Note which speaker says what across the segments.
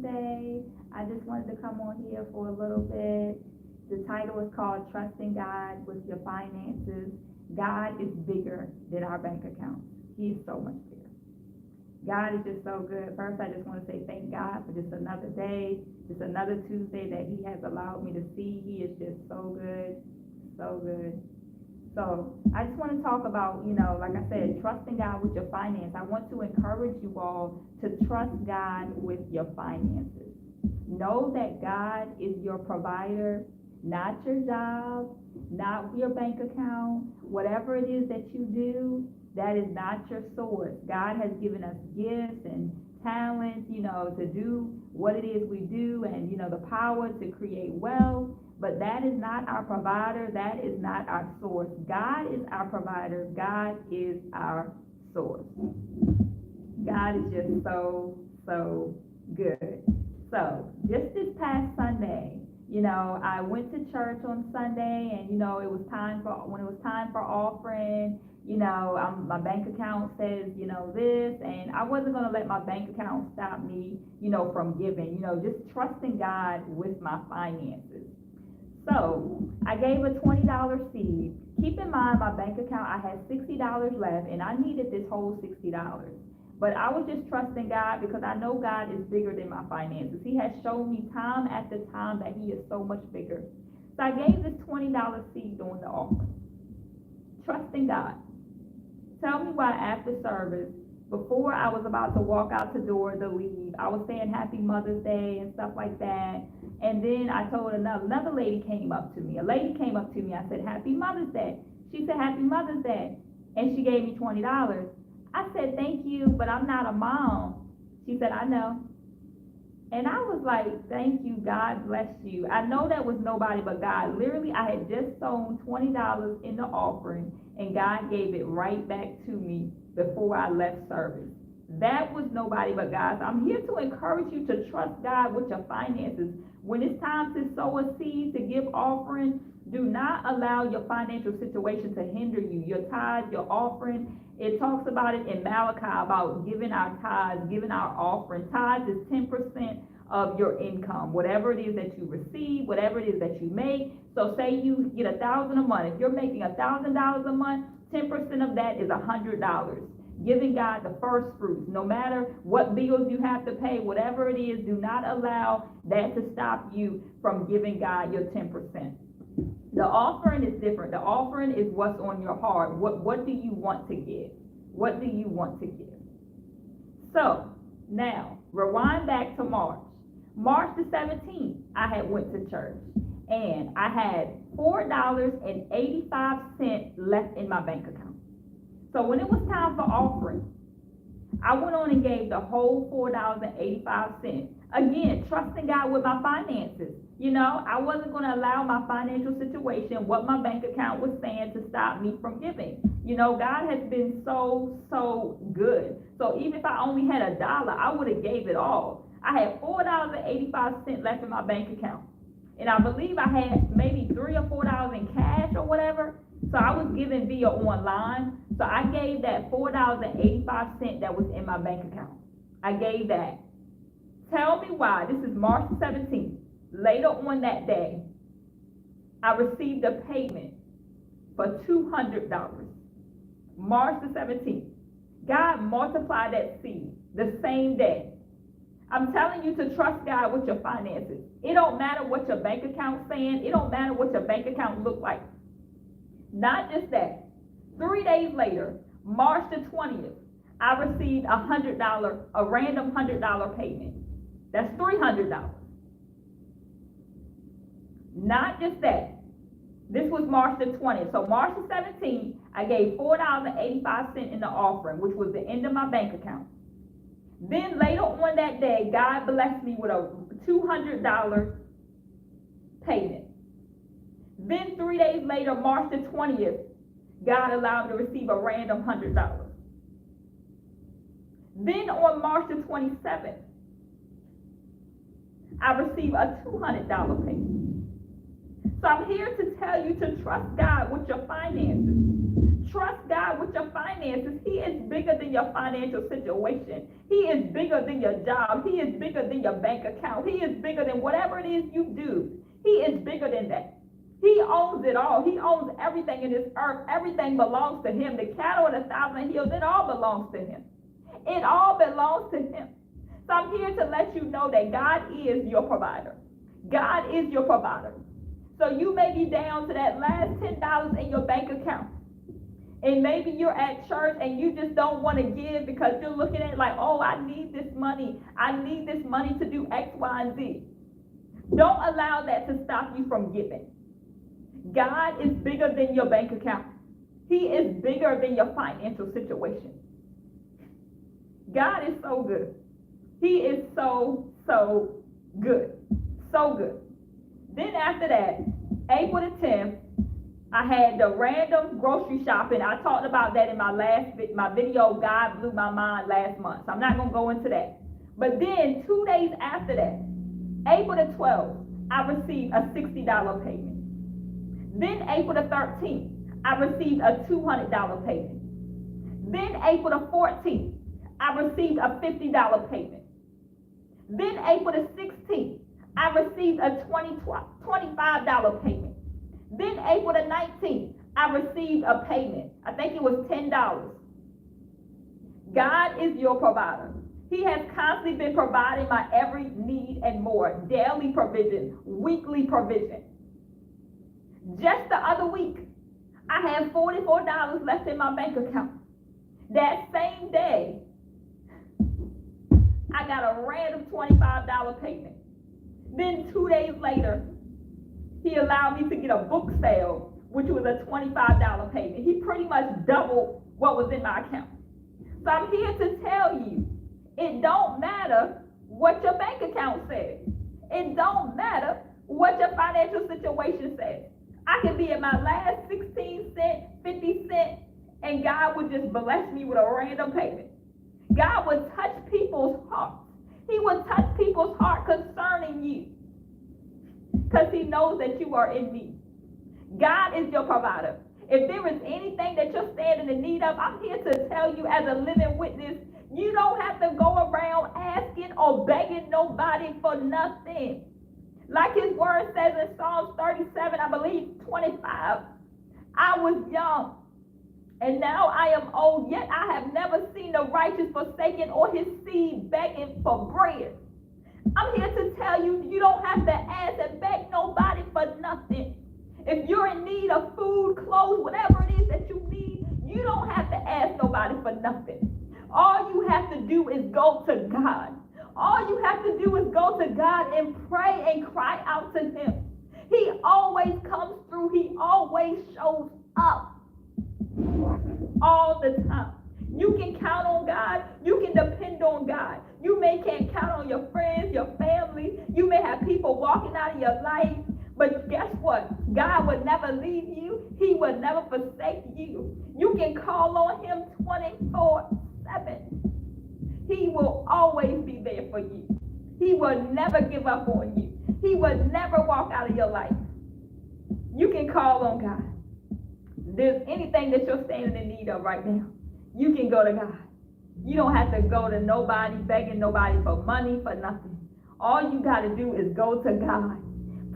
Speaker 1: Tuesday. I just wanted to come on here for a little bit. The title is called Trusting God with Your Finances. God is bigger than our bank accounts. He is so much bigger. God is just so good. First, I just want to say thank God for just another day, just another Tuesday that He has allowed me to see. He is just so good, so good. So I just want to talk about, like I said, trusting God with your finances. I want to encourage you all to trust God with your finances. Know that God is your provider, not your job, not your bank account. Whatever it is that you do, that is not your source. God has given us gifts and talents, to do what it is we do, and, the power to create wealth. But that is not our provider. That is not our source. God is our provider. God is our source. God is just so, so good. So just this past Sunday, I went to church on Sunday, and, when it was time for offering, my bank account says, this, and I wasn't going to let my bank account stop me, from giving, just trusting God with my finances. So I gave a $20 seed. Keep in mind, my bank account, I had $60 left, and I needed this whole $60. But I was just trusting God because I know God is bigger than my finances. He has shown me time after time that He is so much bigger. So I gave this $20 seed on the offering, trusting God. Tell me why after service, before I was about to walk out the door to leave, I was saying Happy Mother's Day and stuff like that. And then I told another lady came up to me. A lady came up to me. I said, Happy Mother's Day. She said, Happy Mother's Day. And she gave me $20. I said, thank you, but I'm not a mom. She said, I know. And I was like, thank you, God bless you. I know that was nobody but God. Literally, I had just sown $20 in the offering, and God gave it right back to me before I left service. That was nobody but God. So I'm here to encourage you to trust God with your finances. When it's time to sow a seed, to give offering, do not allow your financial situation to hinder you. Your tithe, your offering, it talks about it in Malachi about giving our tithes, giving our offering. Tithes is 10% of your income, whatever it is that you receive, whatever it is that you make. So say you get $1,000 a month. If you're making $1,000 a month, 10% of that is $100. Giving God the first fruits, no matter what bills you have to pay, whatever it is, do not allow that to stop you from giving God your 10%. The offering is different. The offering is what's on your heart. What do you want to give? What do you want to give? So now rewind back to March. March the 17th, I had went to church, and I had $4.85 left in my bank account. So when it was time for offering, I went on and gave the whole $4.85. Again, trusting God with my finances. I wasn't going to allow my financial situation, what my bank account was saying, to stop me from giving. God has been so, so good. So even if I only had $1, I would have gave it all. I had $4.85 left in my bank account. And I believe I had maybe $3 or $4 in cash or whatever. So I was giving via online. So I gave that $4.85 that was in my bank account. I gave that. Tell me why. This is March 17th. Later on that day, I received a payment for $200. March the 17th. God multiplied that seed the same day. I'm telling you to trust God with your finances. It don't matter what your bank account's saying. It don't matter what your bank account look like. Not just that. 3 days later, March the 20th, I received a random $100 payment. That's $300. Not just that. This was March the 20th. So March the 17th, I gave $4.85 in the offering, which was the end of my bank account. Then later on that day, God blessed me with a $200 payment. Then 3 days later, March the 20th, God allowed me to receive a random $100. Then on March the 27th, I received a $200 payment. So I'm here to tell you to trust God with your finances. Trust God with your finances. He is bigger than your financial situation. He is bigger than your job. He is bigger than your bank account. He is bigger than whatever it is you do. He is bigger than that. He owns it all. He owns everything in this earth. Everything belongs to him. The cattle on 1,000 hills, it all belongs to him. It all belongs to him. So I'm here to let you know that God is your provider. God is your provider. So you may be down to that last $10 in your bank account. And maybe you're at church and you just don't want to give because you're looking at it like, oh, I need this money. I need this money to do X, Y, and Z. Don't allow that to stop you from giving. God is bigger than your bank account. He is bigger than your financial situation. God is so good. He is so, so good. So good. Then after that, April the 10th, I had the random grocery shopping. I talked about that in my video, God Blew My Mind, last month. So I'm not going to go into that. But then 2 days after that, April the 12th, I received a $60 payment. Then April the 13th, I received a $200 payment. Then April the 14th, I received a $50 payment. Then April the 16th, I received a $25 payment. Then April the 19th, I received a payment. I think it was $10. God is your provider. He has constantly been providing my every need and more. Daily provision, weekly provision. Just the other week, I had $44 left in my bank account. That same day, I got a random $25 payment. Then 2 days later, he allowed me to get a book sale, which was a $25 payment. He pretty much doubled what was in my account. So I'm here to tell you, it don't matter what your bank account says. It don't matter what your financial situation says. I could be at my last 16 cents, 50 cents, and God would just bless me with a random payment. God would touch people's hearts. He would touch people's heart concerning you because he knows that you are in need. God is your provider. If there is anything that you're standing in need of, I'm here to tell you as a living witness, you don't have to go around asking or begging nobody for nothing. Like his word says in Psalms 37, I believe 25, I was young and now I am old, yet I have never seen the righteous forsaken or his seed begging for bread. I'm here to tell you, you don't have to ask and beg nobody for nothing. If you're in need of food, clothes, whatever it is that you need, you don't have to ask nobody for nothing. All you have to do is go to God. All you have to do is go to God and pray and cry out to him. He always comes through. He always shows up. All the time. You can count on God. You can depend on God. You may can't count on your friends, your family. You may have people walking out of your life. But guess what? God would never leave you. He would never forsake you. You can call on him 24/7. He will always be there for you. He will never give up on you. He will never walk out of your life. You can call on God. If there's anything that you're standing in need of right now, you can go to God. You don't have to go to nobody, begging nobody for money, for nothing. All you got to do is go to God.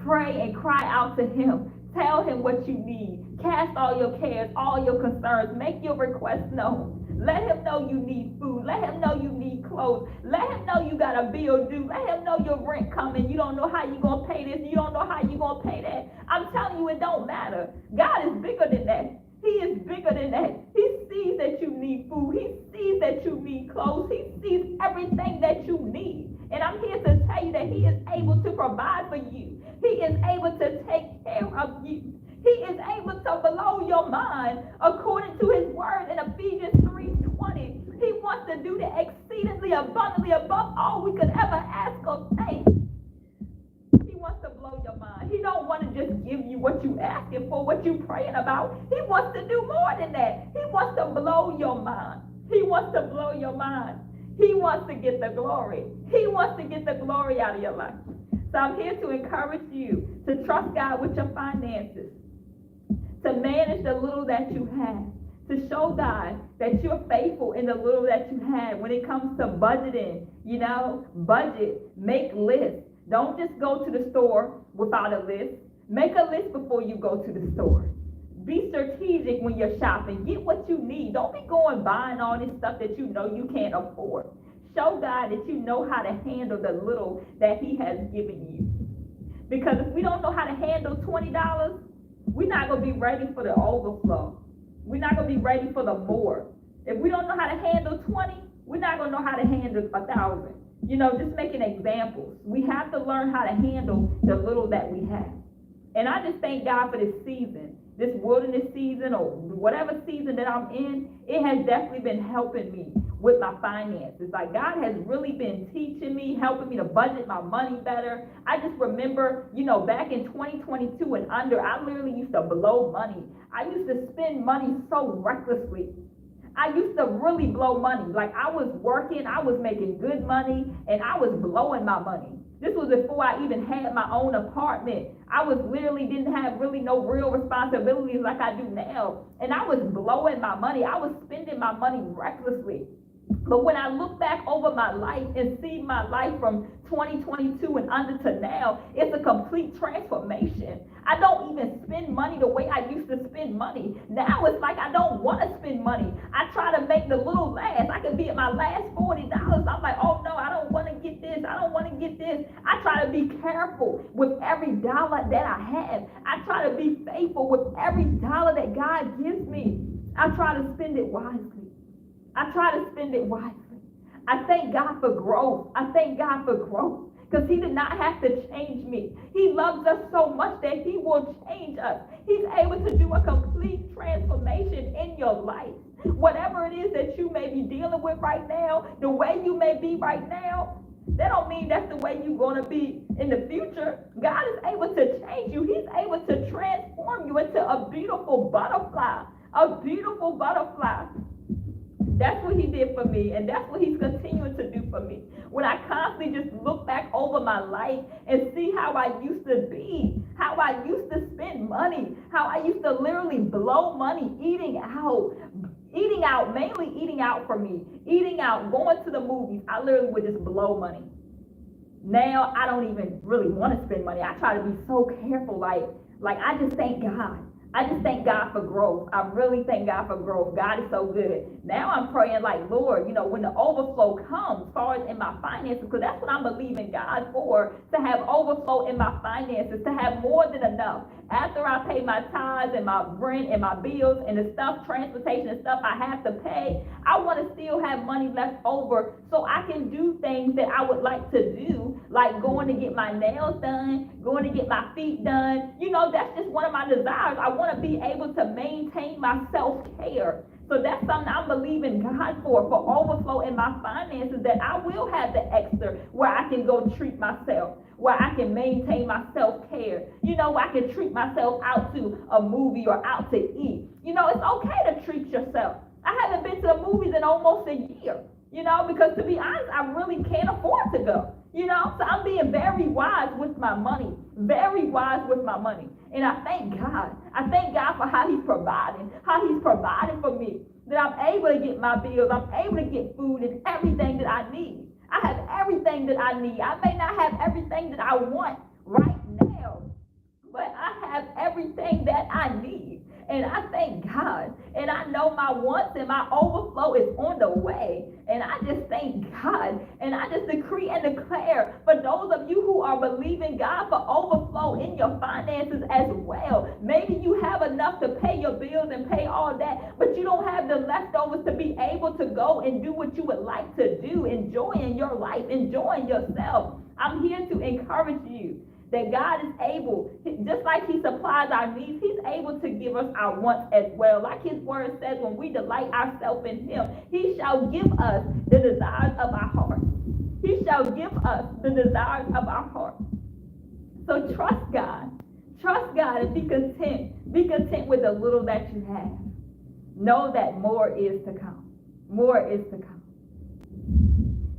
Speaker 1: Pray and cry out to him. Tell him what you need. Cast all your cares, all your concerns. Make your requests known. Let him know you need food. Let him know you need clothes. Let him know you got a bill due. Let him know your rent coming. You don't know how you're going to pay this. You don't know how you're going to pay that. I'm telling you, it don't matter. God is bigger than that. He is bigger than that. He sees that you need food. He sees that you need clothes. He sees everything that you need. And I'm here to tell you that he is able to provide for you. He is able to take care of you. He is able to blow your mind according to his word in Ephesians 3:20. He wants to do the exceedingly abundantly above all we could ever ask or think. He wants to blow your mind. He don't want to just give you what you asking for, what you praying about. He wants to do more than that. He wants to blow your mind. He wants to blow your mind. He wants to get the glory. He wants to get the glory out of your life. So I'm here to encourage you to trust God with your finances, to manage the little that you have, to show God that you're faithful in the little that you have. When it comes to budgeting, budget, make lists. Don't just go to the store without a list. Make a list before you go to the store. Be strategic when you're shopping. Get what you need. Don't be going buying all this stuff that you know you can't afford. Show God that you know how to handle the little that he has given you. Because if we don't know how to handle $20, we're not going to be ready for the overflow. We're not going to be ready for the more. If we don't know how to handle 20, we're not going to know how to handle 1,000. Just making examples. We have to learn how to handle the little that we have. And I just thank God for this season, this wilderness season or whatever season that I'm in. It has definitely been helping me with my finances. Like, God has really been teaching me, helping me to budget my money better. I just remember, back in 2022 and under, I literally used to blow money. I used to spend money so recklessly. I used to really blow money. Like, I was working, I was making good money, and I was blowing my money. This was before I even had my own apartment. I was literally didn't have really no real responsibilities like I do now. And I was blowing my money. I was spending my money recklessly. But when I look back over my life and see my life from 2022 and under to now, it's a complete transformation. I don't even spend money the way I used to spend money. Now it's like I don't want to spend money. I try to make the little last. I could be at my last $40. I'm like, oh no, I don't want to get this. I don't want to get this. I try to be careful with every dollar that I have. I try to be faithful with every dollar that God gives me. I try to spend it wisely. I try to spend it wisely. I thank God for growth. I thank God for growth because he did not have to change me. He loves us so much that he will change us. He's able to do a complete transformation in your life. Whatever it is that you may be dealing with right now, the way you may be right now, that don't mean that's the way you're going to be in the future. God is able to change you. He's able to transform you into a beautiful butterfly. A beautiful butterfly. That's what he did for me, and that's what he's continuing to do for me. When I constantly just look back over my life and see how I used to be, how I used to spend money, how I used to literally blow money, eating out, mainly eating out for me, eating out, going to the movies. I literally would just blow money. Now I don't even really want to spend money. I try to be so careful. Like I just thank God. I just thank God for growth. I really thank God for growth. God is so good. Now I'm praying like, Lord, when the overflow comes, as far as in my finances, because that's what I'm believing God for, to have overflow in my finances, to have more than enough. After I pay my tithes and my rent and my bills and the stuff, transportation and stuff I have to pay, I want to still have money left over so I can do things that I would like to do, like going to get my nails done, going to get my feet done. That's just one of my desires. I want to be able to maintain my self-care. So that's something I'm believing God for overflow in my finances, that I will have the extra where I can go treat myself, where I can maintain my self-care, where I can treat myself out to a movie or out to eat. It's okay to treat yourself. I haven't been to the movies in almost a year, because to be honest, I really can't afford to go. So I'm being very wise with my money, very wise with my money. And I thank God. I thank God for how he's providing for me, that I'm able to get my bills, I'm able to get food and everything that I need. I have everything that I need. I may not have everything that I want right now, but I have everything that I need. And I thank God. And I know my wants and my overflow is on the way. And I just thank God. And I just decree and declare for those of you who are believing God for overflow in your finances as well. Maybe you have enough to pay your bills and pay all that, but you don't have the leftovers to be able to go and do what you would like to do, enjoying your life, enjoying yourself. I'm here to encourage you that God is able, just like he supplies our needs, he's able to give us our wants as well. Like his word says, when we delight ourselves in him, he shall give us the desires of our heart. He shall give us the desires of our heart. So trust God. Trust God and be content. Be content with the little that you have. Know that more is to come. More is to come.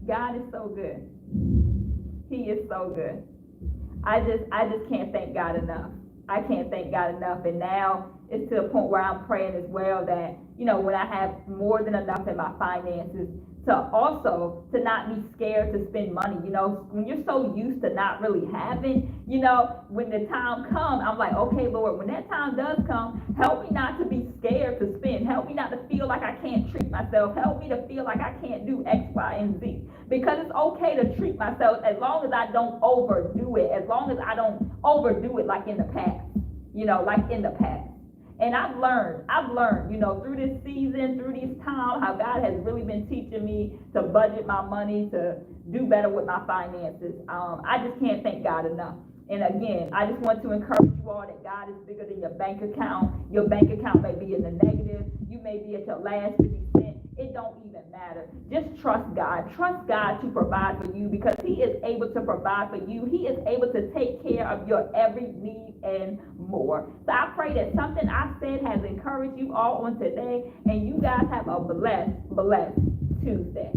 Speaker 1: God is so good. He is so good. I just can't thank God enough. I can't thank God enough. And now it's to the point where I'm praying as well that, when I have more than enough in my finances, to also to not be scared to spend money. When you're so used to not really having, when the time comes, I'm like, okay, Lord, when that time does come, help me not to be scared to spend. Help me not to feel like I can't treat myself. Help me to feel like I can't do X, Y, and Z. Because it's okay to treat myself as long as I don't overdo it, as long as I don't overdo it like in the past, like in the past. And I've learned, through this season, through this time, how God has really been teaching me to budget my money, to do better with my finances. I just can't thank God enough. And again, I just want to encourage you all that God is bigger than your bank account. Your bank account may be in the negative. You may be at your last 50 cents. It don't even matter. Just trust God. Trust God to provide for you, because He is able to provide for you. He is able to take care of your every need and more. So I pray that something I said has encouraged you all on today, and you guys have a blessed Tuesday.